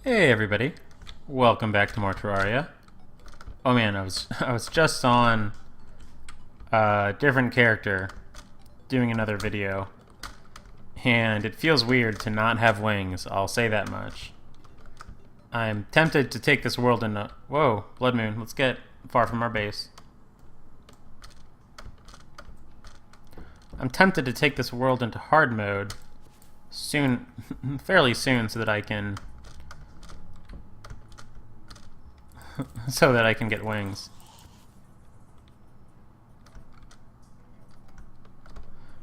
Hey everybody, welcome back to more Terraria. Oh man, I was just on a different character doing another video, and it feels weird to not have wings, I'll say that much. I'm tempted to take this world into... Whoa, Blood Moon, let's get far from our base. I'm tempted to take this world into hard mode soon, fairly soon, so that I can get wings.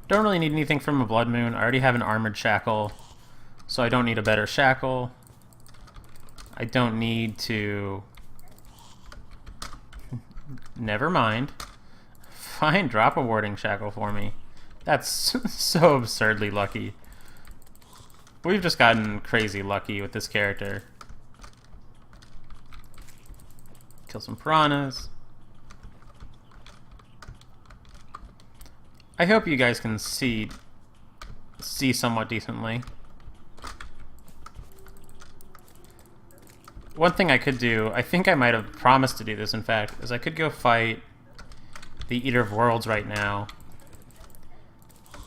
Don't really need anything from a Blood Moon. I already have an armored shackle, so I don't need a better shackle. I don't need to... Never mind. Fine, drop a warding shackle for me. That's so absurdly lucky. We've just gotten crazy lucky with this character. Kill some piranhas. I hope you guys can see somewhat decently. One thing I could do, I think I might have promised to do this in fact, is I could go fight the Eater of Worlds right now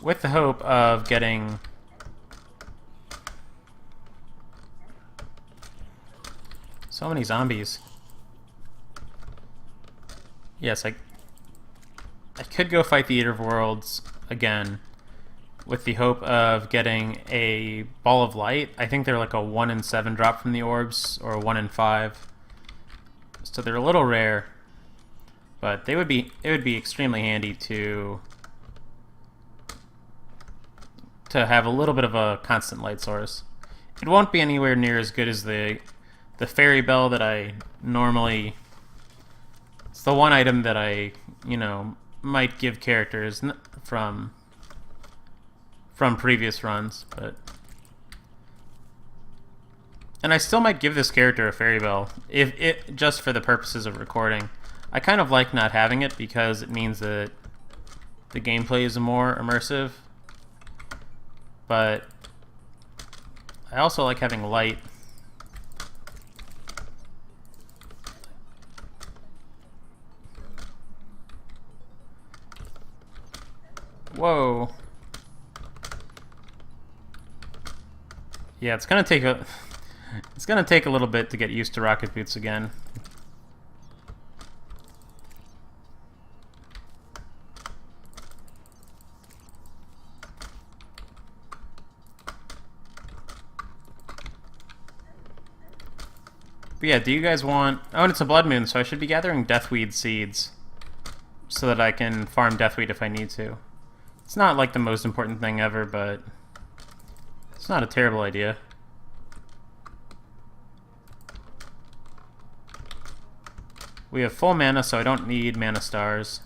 with the hope of getting so many zombies. Yes, I could go fight the Eater of Worlds again with the hope of getting a Ball of Light. I think they're like a 1 in 7 drop from the orbs, or a 1 in 5. So they're a little rare, but it would be extremely handy to have a little bit of a constant light source. It won't be anywhere near as good as the fairy bell that I normally... It's the one item that I, might give characters from previous runs, but... And I still might give this character a fairy bell, if it just for the purposes of recording. I kind of like not having it because it means that the gameplay is more immersive, but I also like having light. Whoa. Yeah, it's gonna take a little bit to get used to rocket boots again. But yeah, do you guys want... Oh, and it's a Blood Moon, so I should be gathering Deathweed seeds so that I can farm Deathweed if I need to. It's not like the most important thing ever, but it's not a terrible idea. We have full mana, so I don't need mana stars.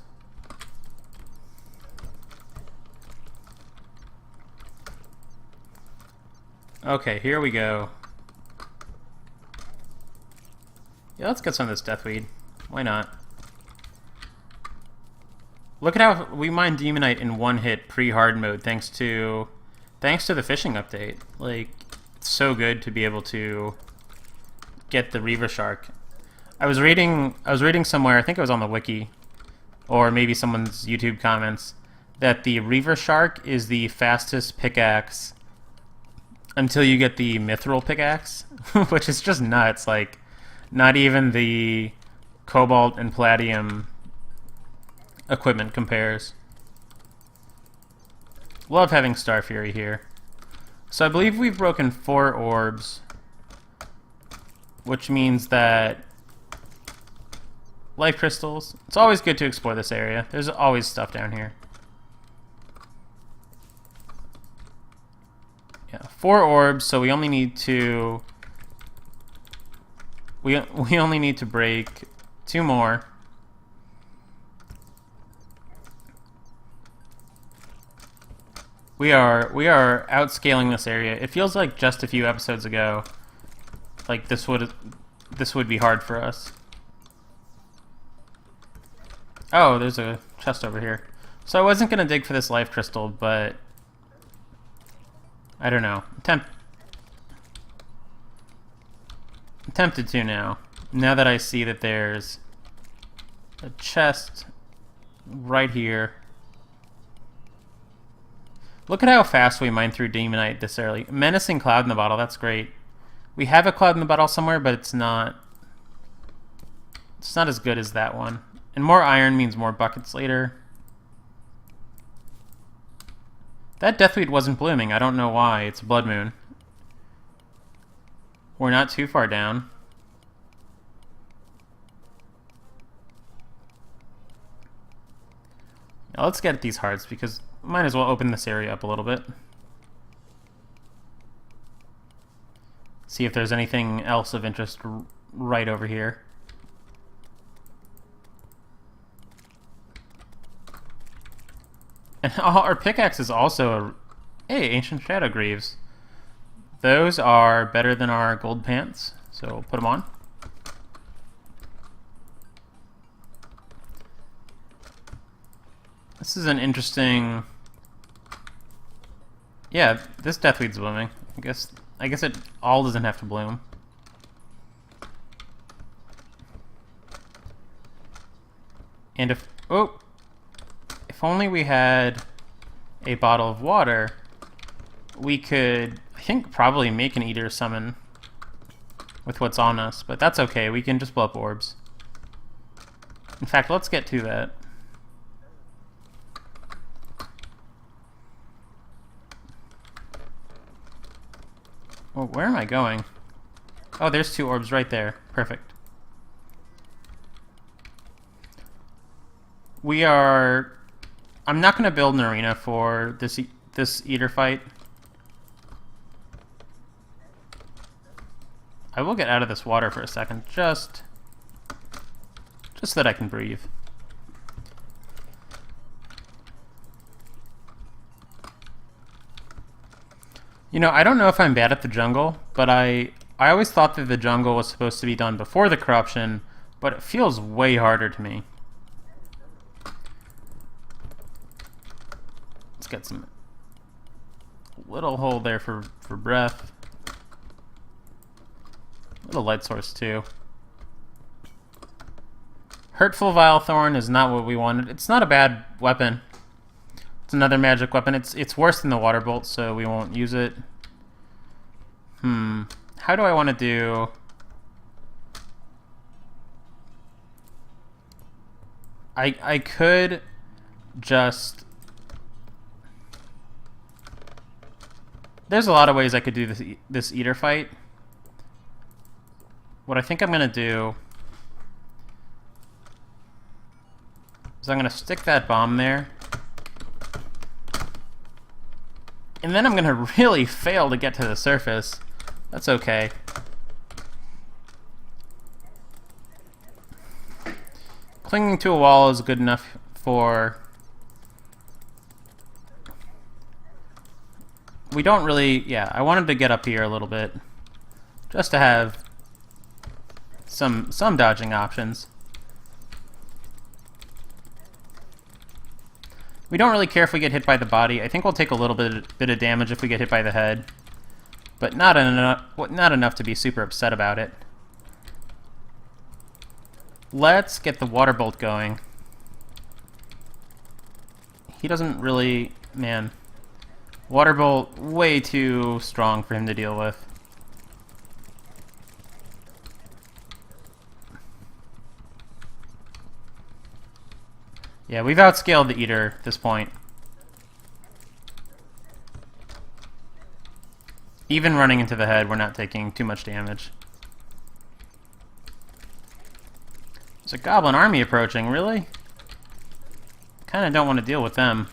Okay, here we go. Yeah, let's get some of this Deathweed. Why not? Look at how we mined Demonite in one hit pre-hard mode thanks to the fishing update. Like, it's so good to be able to get the Reaver Shark. I was reading somewhere, I think it was on the wiki, or maybe someone's YouTube comments, that the Reaver Shark is the fastest pickaxe until you get the Mithril pickaxe, which is just nuts. Like, not even the Cobalt and Palladium equipment compares. Love having Star Fury here. So I believe we've broken 4 orbs, which means that life crystals. It's always good to explore this area. There's always stuff down here. Yeah, 4 orbs, so we only need to... We only need to break 2 more. We are outscaling this area. It feels like just a few episodes ago, like this would be hard for us. Oh, there's a chest over here. So I wasn't gonna dig for this life crystal, but I don't know. I'm tempted to now. Now that I see that there's a chest right here. Look at how fast we mine through Demonite this early. Menacing Cloud in the bottle, that's great. We have a Cloud in the bottle somewhere, but it's not as good as that one. And more iron means more buckets later. That Deathweed wasn't blooming. I don't know why. It's a Blood Moon. We're not too far down. Now let's get at these hearts, because might as well open this area up a little bit. See if there's anything else of interest right over here. And our pickaxe is also hey, Ancient Shadow Greaves. Those are better than our gold pants, so we'll put them on. This is an interesting... Yeah, this Deathweed's blooming. I guess it all doesn't have to bloom. And if only we had a bottle of water, we could, I think, probably make an Eater summon with what's on us, but that's okay. We can just blow up orbs. In fact, let's get to that. Well, where am I going? Oh, there's 2 orbs right there. Perfect. We are... I'm not going to build an arena for this Eater fight. I will get out of this water for a second, just so that I can breathe. You know, I don't know if I'm bad at the jungle, but I always thought that the jungle was supposed to be done before the corruption, but it feels way harder to me. Let's get some little hole there for breath. Little light source too. Hurtful Vilethorn is not what we wanted. It's not a bad weapon. It's another magic weapon. It's worse than the water bolt, so we won't use it. How do I want to do... I could just... There's a lot of ways I could do this Eater fight. What I think I'm going to do is I'm going to stick that bomb there. And then I'm going to really fail to get to the surface. That's okay. Clinging to a wall is good enough for... We don't really... Yeah, I wanted to get up here a little bit. Just to have some dodging options. We don't really care if we get hit by the body. I think we'll take a little bit of damage if we get hit by the head. But not enough to be super upset about it. Let's get the water bolt going. He doesn't really... Man. Water bolt, way too strong for him to deal with. Yeah, we've outscaled the Eater at this point. Even running into the head, we're not taking too much damage. There's a goblin army approaching, really? Kinda don't want to deal with them.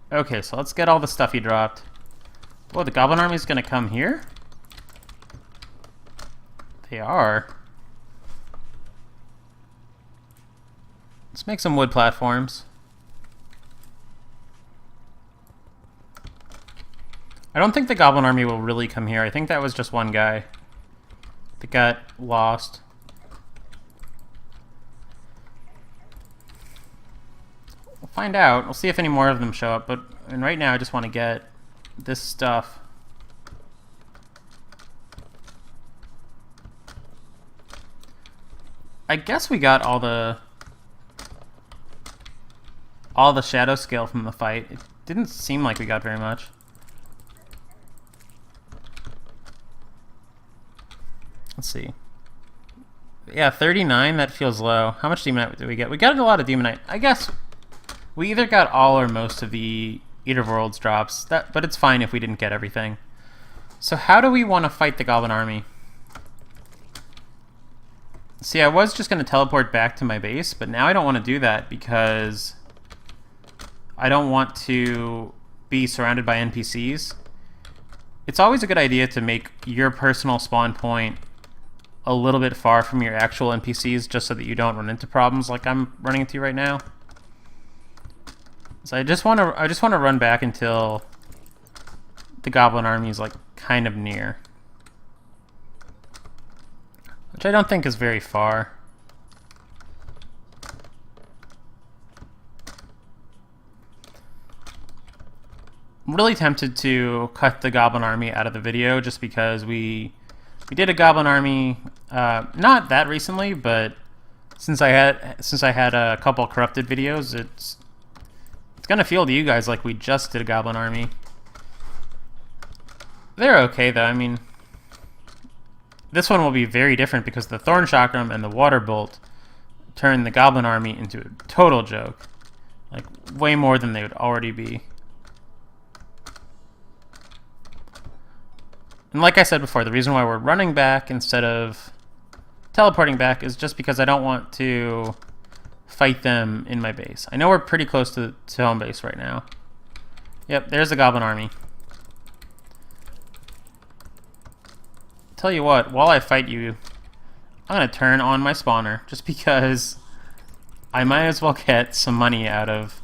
Okay, so let's get all the stuff he dropped. Whoa, the goblin army's gonna come here? They are. Let's make some wood platforms. I don't think the goblin army will really come here. I think that was just one guy that got lost. find out. We'll see if any more of them show up. And right now, I just want to get this stuff. I guess we got all the shadow scale from the fight. It didn't seem like we got very much. Let's see. Yeah, 39, that feels low. How much Demonite did we get? We got a lot of Demonite. I guess we either got all or most of the Eater of Worlds drops, but it's fine if we didn't get everything. So how do we want to fight the Goblin Army? See, I was just going to teleport back to my base, but now I don't want to do that because I don't want to be surrounded by NPCs. It's always a good idea to make your personal spawn point a little bit far from your actual NPCs just so that you don't run into problems like I'm running into right now. So I just want to run back until the Goblin Army is like kind of near. Which I don't think is very far. I'm really tempted to cut the Goblin Army out of the video just because we did a Goblin Army not that recently, but since I had a couple corrupted videos, it's gonna feel to you guys like we just did a Goblin Army. They're okay though. I mean, this one will be very different because the Thorn Chakram and the Water Bolt turn the Goblin Army into a total joke. Like, way more than they would already be. And like I said before, the reason why we're running back instead of teleporting back is just because I don't want to fight them in my base. I know we're pretty close to home base right now. Yep, there's the Goblin Army. Tell you what, while I fight you, I'm going to turn on my spawner, just because I might as well get some money out of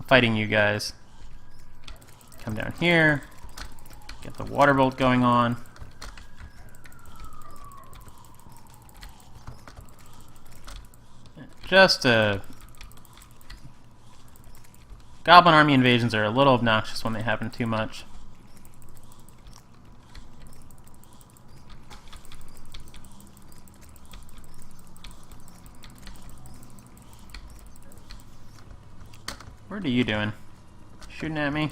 fighting you guys. Come down here, get the water bolt going on. Goblin Army invasions are a little obnoxious when they happen too much. What are you doing? Shooting at me?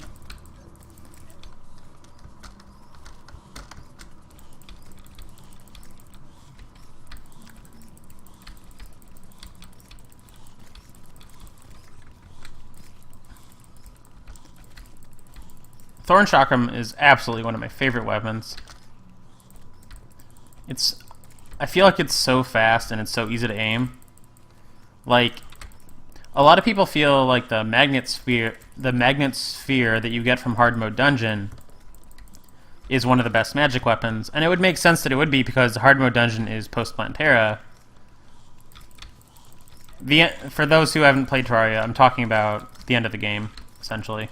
Thorn Chakram is absolutely one of my favorite weapons. I feel like it's so fast and it's so easy to aim. Like, a lot of people feel like the magnet sphere that you get from hard mode dungeon is one of the best magic weapons, and it would make sense that it would be because hard mode dungeon is post Plantera. For those who haven't played Terraria, I'm talking about the end of the game, essentially.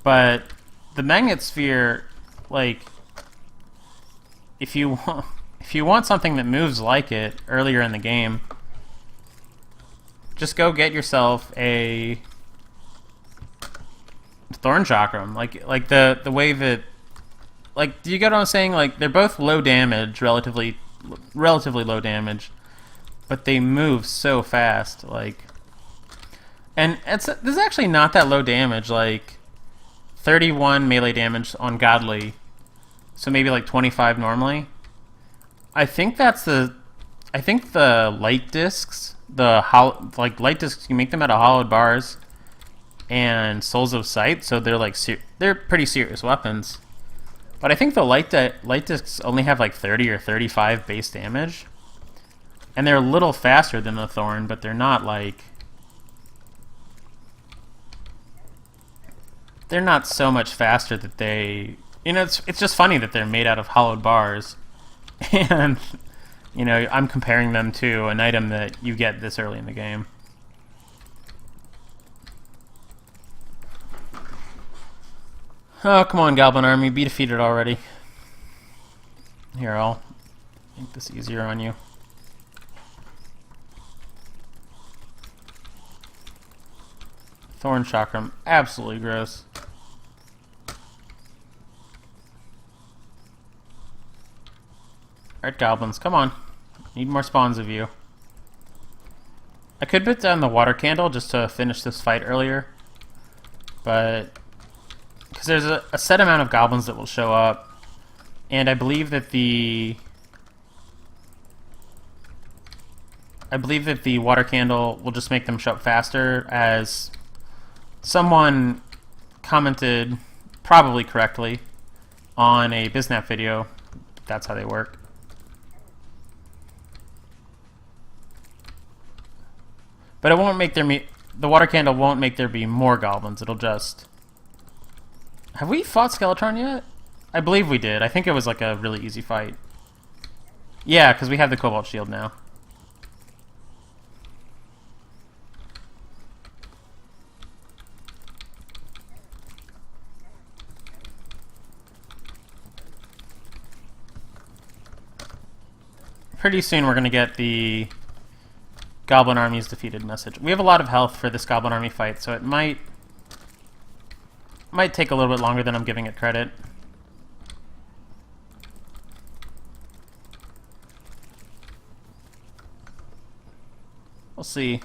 But the magnet sphere, like, if you want something that moves like it earlier in the game, just go get yourself a Thorn Chakram. Like the way that, like, do you get what I'm saying? Like, they're both low damage, relatively low damage, but they move so fast. Like, and this is actually not that low damage. Like, 31 melee damage on Godly, so maybe like 25 normally. I think the light discs, light discs, you make them out of hollowed bars and Souls of Sight, so they're pretty serious weapons. But I think the light discs only have like 30 or 35 base damage, and they're a little faster than the Thorn, but they're not like, they're not so much faster that they, it's just funny that they're made out of hollowed bars, and I'm comparing them to an item that you get this early in the game. Oh, come on, Goblin Army, be defeated already. Here, I'll make this easier on you. Thorn Chakram, absolutely gross. Alright, goblins, come on. Need more spawns of you. I could put down the water candle just to finish this fight earlier, but because there's a set amount of goblins that will show up, and I believe that the water candle will just make them show up faster, as someone commented, probably correctly, on a Biznap video. That's how they work. But it won't make the water candle won't make there be more goblins. It'll just... Have we fought Skeletron yet? I believe we did. I think it was like a really easy fight. Yeah, because we have the Cobalt Shield now. Pretty soon we're going to get the Goblin Army is defeated message. We have a lot of health for this Goblin Army fight, so it might take a little bit longer than I'm giving it credit. We'll see.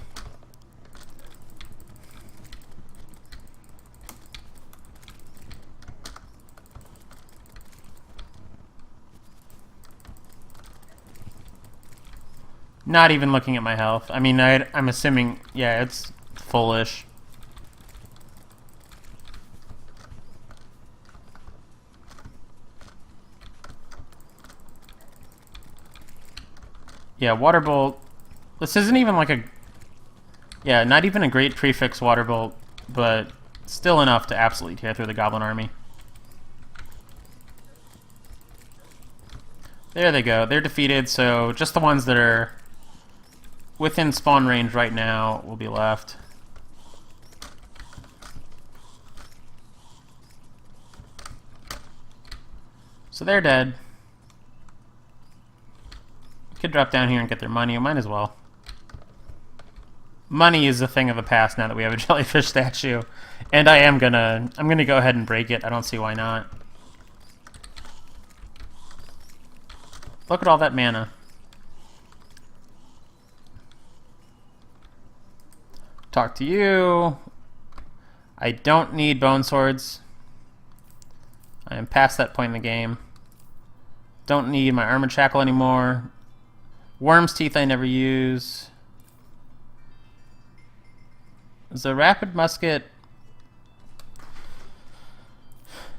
Not even looking at my health. I mean, I'm assuming, yeah, it's fullish. Yeah, Water Bolt. This isn't even like a... Yeah, not even a great prefix Water Bolt, but still enough to absolutely tear through the Goblin Army. There they go. They're defeated, so just the ones that are within spawn range right now will be left. So they're dead. Could drop down here and get their money. Might as well. Money is a thing of the past now that we have a jellyfish statue, and I'm gonna go ahead and break it. I don't see why not. Look at all that mana. Talk to you. I don't need bone swords. I am past that point in the game. Don't need my armored shackle anymore. Worm's teeth I never use. Is a rapid musket?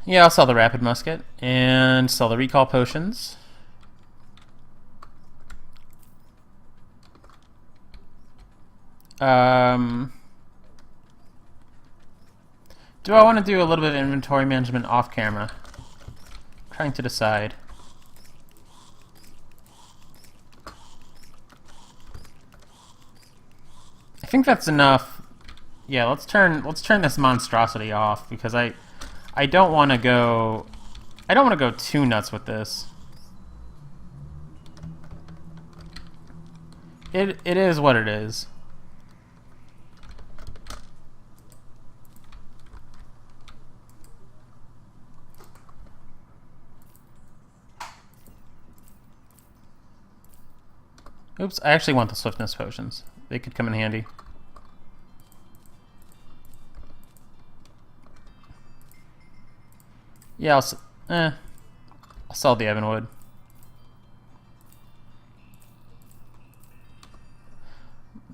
Yeah, I'll sell the rapid musket and sell the recall potions. Do I want to do a little bit of inventory management off camera? I'm trying to decide. I think that's enough. Yeah, let's turn this monstrosity off, because I don't want to go too nuts with this. It is what it is. Oops, I actually want the swiftness potions. They could come in handy. Yeah, I'll sell the Ebonwood.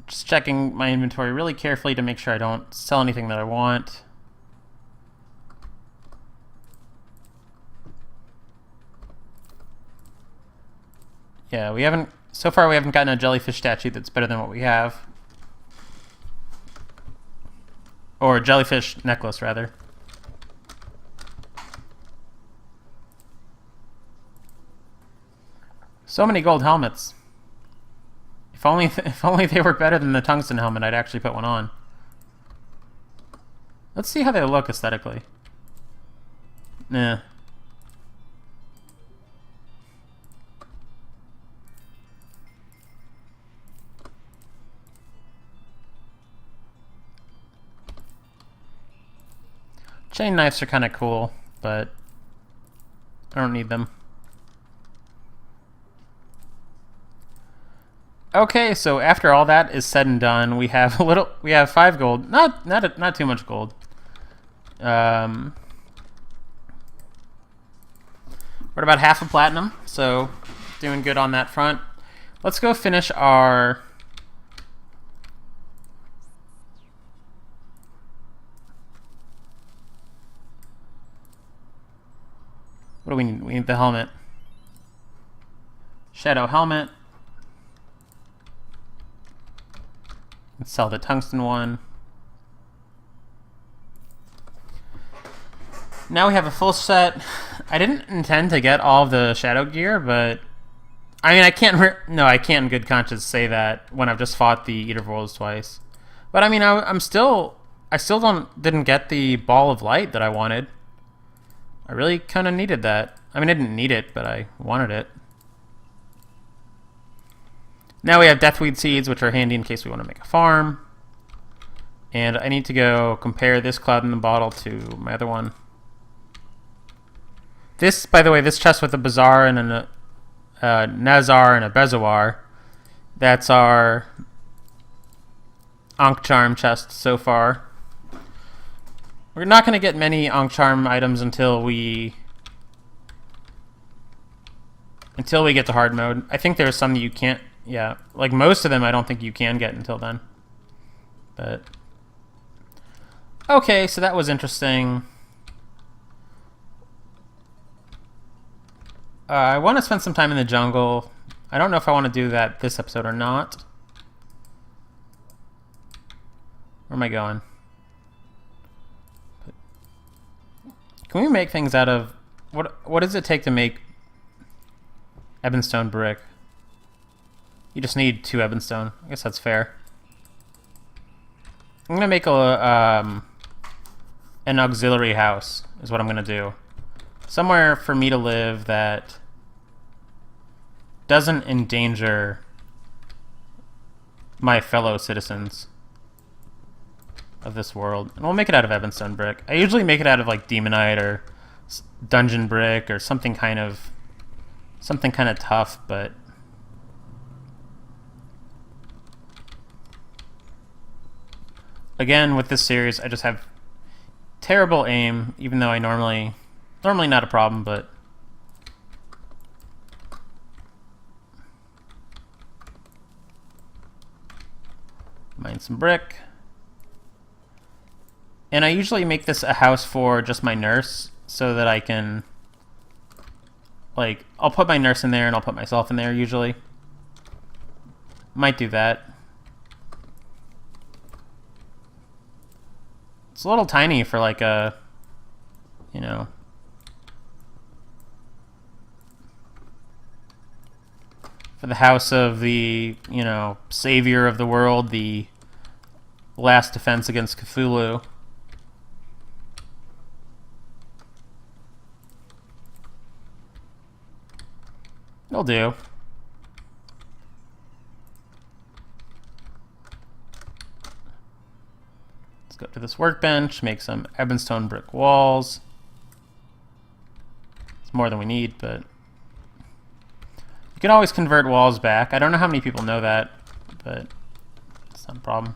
Just checking my inventory really carefully to make sure I don't sell anything that I want. Yeah, so far we haven't gotten a jellyfish statue that's better than what we have. Or a jellyfish necklace, rather. So many gold helmets. If only they were better than the tungsten helmet, I'd actually put one on. Let's see how they look aesthetically. Nah. Chain knives are kind of cool, but I don't need them. Okay, so after all that is said and done, we have 5 gold. Not too much gold. We're at about half a platinum, so doing good on that front. Let's go finish our... What do we need? We need the helmet. Shadow helmet. Let's sell the tungsten one. Now we have a full set. I didn't intend to get all of the shadow gear, but I mean, I can't in good conscience say that when I've just fought the Eater of Worlds twice. But I mean, I still didn't get the ball of light that I wanted. I really kind of needed that. I mean, I didn't need it, but I wanted it. Now we have Deathweed Seeds, which are handy in case we want to make a farm. And I need to go compare this cloud in the bottle to my other one. This, by the way, this chest with a Bazaar and a Nazar and a Bezoar, that's our Ankh Charm chest so far. We're not going to get many Ankh Charm items until we get to hard mode. I think there's some that you can't. Yeah, like most of them I don't think you can get until then. But okay, so that was interesting. I want to spend some time in the jungle. I don't know if I want to do that this episode or not. Where am I going? Can we make things out of... What does it take to make Ebonstone brick? You just need 2 Ebonstone. I guess that's fair. I'm gonna make an auxiliary house, is what I'm gonna do. Somewhere for me to live that doesn't endanger my fellow citizens of this world. And we'll make it out of Ebonstone brick. I usually make it out of like Demonite or Dungeon brick or something kind of tough, but again, with this series, I just have terrible aim, even though I normally not a problem, but mine some brick. And I usually make this a house for just my nurse, so that I can, like, I'll put my nurse in there and I'll put myself in there usually. Might do that. It's a little tiny for like a, you know, for the house of the, you know, savior of the world, the last defense against Cthulhu. It'll do. Let's go to this workbench, make some Ebonstone brick walls. It's more than we need, but you can always convert walls back. I don't know how many people know that, but it's not a problem.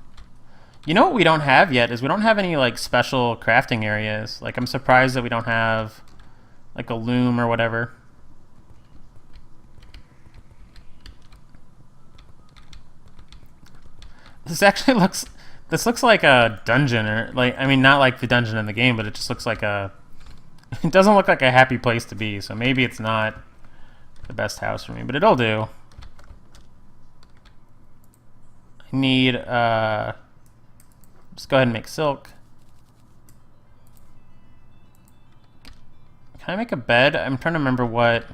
You know what we don't have yet is we don't have any like special crafting areas. Like, I'm surprised that we don't have like a loom or whatever. This actually looks like a dungeon, or like, I mean, not like the dungeon in the game, but it just looks like a, it doesn't look like a happy place to be, so maybe it's not the best house for me, but it'll do. I need, just go ahead and make silk. Can I make a bed? I'm trying to remember what,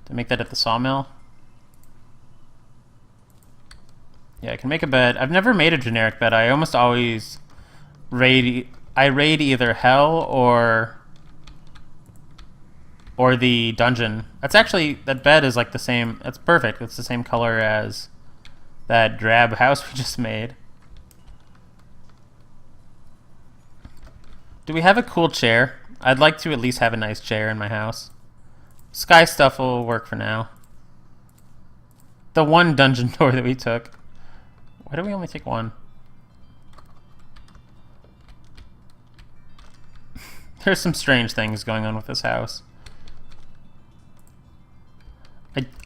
to make that at the sawmill. Yeah, I can make a bed. I've never made a generic bed. I almost always raid either hell or the dungeon. That's actually, that bed is like the same. That's perfect. It's the same color as that drab house we just made. Do we have a cool chair? I'd like to at least have a nice chair in my house. Sky stuff will work for now. The one dungeon door that we took. Why do we only take one? There's some strange things going on with this house.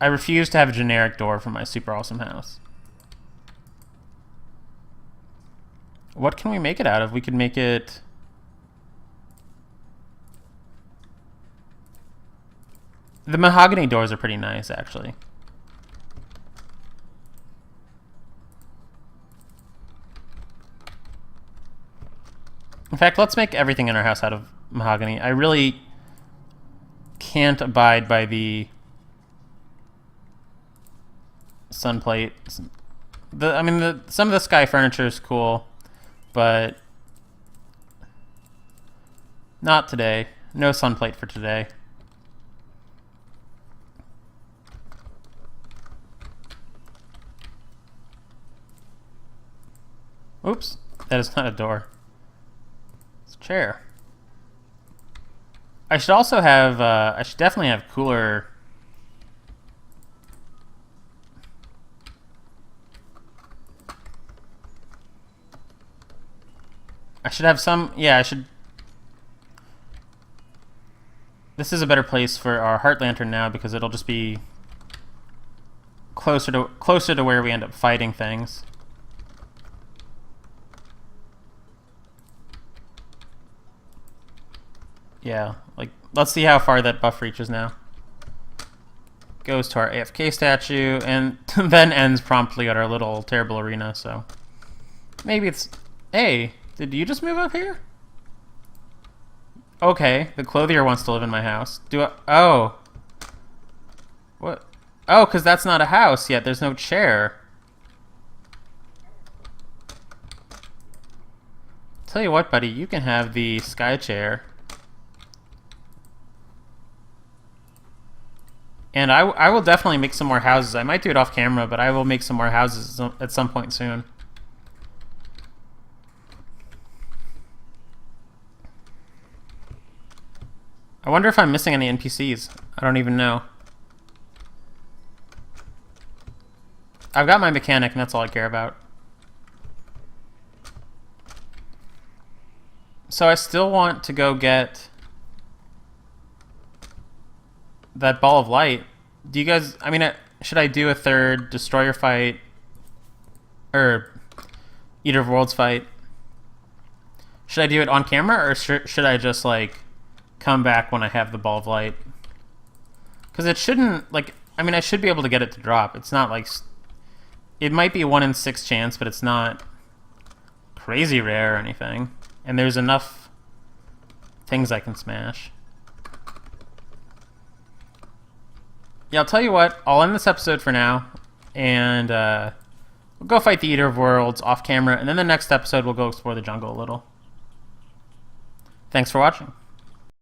I refuse to have a generic door for my super awesome house. What can we make it out of? We could make it... The mahogany doors are pretty nice, actually. In fact, let's make everything in our house out of mahogany. I really can't abide by the sun plate. Some of the sky furniture is cool, but not today. No sun plate for today. Oops, that is not a door. It's a chair. I should also have, I should definitely have cooler... I should have some, yeah, I should... This is a better place for our heart lantern now because it'll just be closer to where we end up fighting things. Yeah, like, let's see how far that buff reaches now. Goes to our AFK statue, and then ends promptly at our little terrible arena, so... Maybe it's... Hey, did you just move up here? Okay, the clothier wants to live in my house. Oh. What? Oh, because that's not a house yet. There's no chair. Tell you what, buddy, you can have the sky chair. And I will definitely make some more houses. I might do it off camera, but I will make some more houses at some point soon. I wonder if I'm missing any NPCs. I don't even know. I've got my mechanic, and that's all I care about. So I still want to go get that ball of light. Do you guys... I mean, should I do a third destroyer fight? Or Eater of Worlds fight? Should I do it on camera, or should I just, like, come back when I have the ball of light? Because it shouldn't... Like, I mean, I should be able to get it to drop. It's not, like... It might be a 1 in 6 chance, but it's not crazy rare or anything. And there's enough things I can smash. Yeah, I'll tell you what. I'll end this episode for now. And we'll go fight the Eater of Worlds off camera. And then the next episode, we'll go explore the jungle a little. Thanks for watching.